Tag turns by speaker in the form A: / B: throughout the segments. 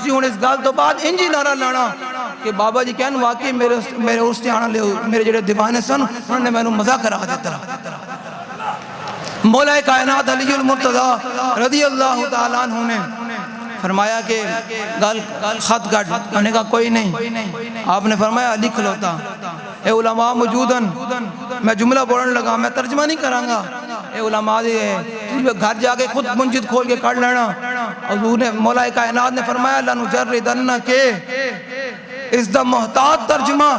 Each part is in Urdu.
A: تسی ہن اس گل تو بعد انجی نعرہ لانا کہ بابا جی کہن واقعی میرے اس تے آنا لے میرے جڑے دیوانے سن انہوں نے مینوں مزہ کرا دیتا مولا کائنات علی المرتضی رضی اللہ تعالیٰ عنہ نے فرمایا کہ گل خط گھٹ میں نے کہا کوئی نہیں آپ نے فرمایا لکھ لوتا اے علماء موجودن میں جملہ بولن لگا میں ترجمہ نہیں کرانگا اے علماء گھر جا کے خود منجد کھول کے کر لینا حضور نے مولا کائنات نے فرمایا لنجردن کے اس دا محتاط ترجمہ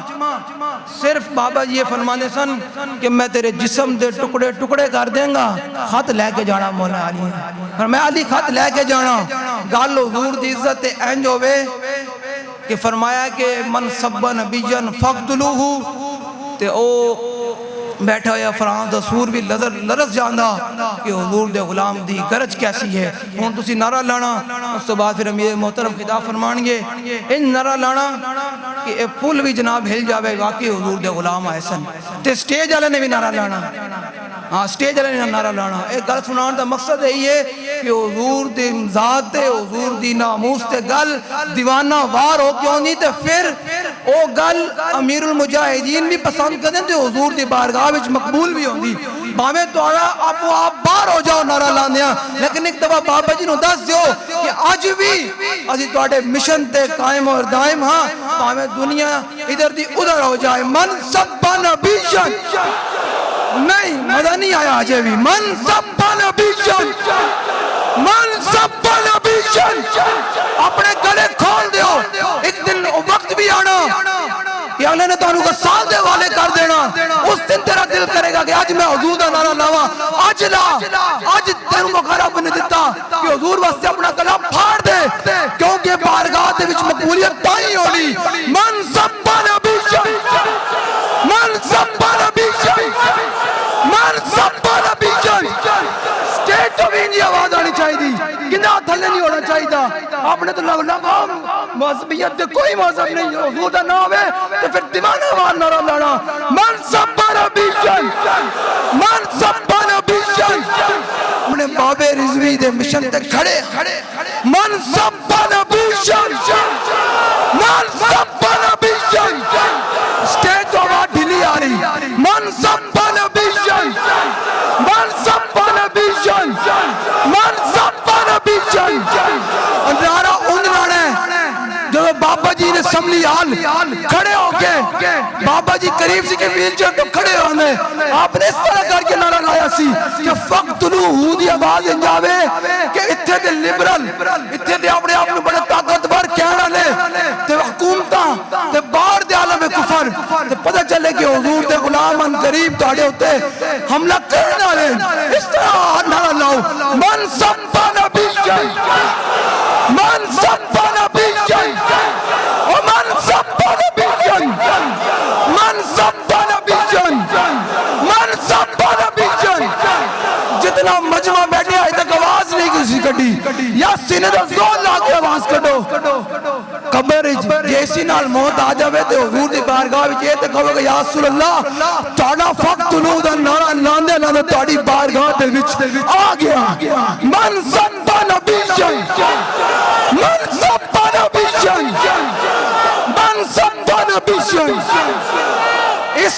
A: صرف بابا جی یہ فرمانے سن کہ میں تیرے جسم دے ٹکڑے ٹکڑے کر دیں گا خط لے کے جانا مولا علی اور میں علی خط لے کے جانا گال حضور دی عزت اینج ہوئے کہ فرمایا کہ من سب نبیجن فقتلوہو تے او بیٹھا ہوا فرانس دا سور بھی لرس جاندہ کہ حضور دے غلام دی گرج کیسی ہے ہون تسی نعرہ لانا اس تو بعد پھر امیر محترم خطاب فرمانگے ان نعرہ لانا کہ اے پھول بھی جناب ہل جاوے واقعی حضور دے غلام آئے سن تے سٹیج والے نے بھی نعرہ لانا ہاں سٹیج والے نے نعرہ لانا ایک گل سنان دا مقصد یہی ہے کہ حضور دی ذات تے حضور دی ناموس تے گل دیوانہ وار ہو کیوں نہیں تے پھر او گل امیر المجاہدین بھی پسند کریں تے حضور دی بارگاہ وچ مقبول بھی ہوندی باویں توڑا آپ باہر ہو جاؤ نعرہ لاندیاں لیکن ایک دفعہ بابا جی نو دس دیو کہ آج بھی اسی توڑے مشن تے قائم اور دائم ہاں باویں دنیا ادھر دی ادھر ہو جائے من سب نبیشن نہیں مزہ نہیں آیا آجے بھی من سب نبیشن من سب نبیشن اپنے گلے کھول دیو ایک دن وقت بھی آنا کہ اللہ نے تانوں کا سال دے والے کر دینا اس دن تیرا دل کرے گا کہ آج میں حضور دا نعرہ لاواں آج لا آج تینوں کو خراب نے دیتا کہ حضور واسطے اپنا کلام پھاڑ دے کیونکہ بارگاہ دے وچ مقبولیت تائیں ہونی من سب نبیشن من سب نبیشن من سب نبیشن سٹیٹ تو بھی نہیں آواز آنی چاہی دی کنا تھلے نہیں ہونا چاہی دا آپ نے تو لگا مذہبیت دے کوئی مذہب نہیں حضور دا نام ہے تو پھر دیوانہ وار نعرہ لانا من سب نبیشن من سب نبیشن اپنے بابے رضوی دے مشن تے کھڑے من سب نبیشن من سب نبیشن سٹیج تو آواز ڈھیلی آ رہی من سب نبیشن من سب نبیشن من سب نبیشن نعرہ ان لانا ہے جو بابا جی نے سملی آل کھڑے ہو کے بابا جی قریب سی کے ویلچر تو کھڑے ہونے آپ نے اس طرح کر کے نعرہ لایا سی کہ فقتلوہو دی آواز انجاوے کہ اتھے دے لبرل اتھے دے اپنے آپ نے بڑے طاقتور کہنا لے تے حکومتاں تے باہر دے عالم کفر تے پتہ چلے کہ حضور دے غلام ان قریب تاڑے ہوتے حملہ کرنا لے اس طرح نعرہ لاؤ من سب نبیشن من سب نبیشن ومن سب نبیشن من سب نبیشن من سب نبیشن جتنا مجمع بیٹھے آئے تک آواز نہیں کسی کٹی یا سینے دا زور لا کے آواز کٹو قبر جیسی نال موت آ جاوے تے حضور دی بارگاہ وچ یہ تے کہو گے یا رسول اللہ تاڑا فقتلو دا نعرہ لاندے لاندے تاڑی بارگاہ دے وچ آ گیا من سب نبیشن من سب نبیشن من سب نبیشن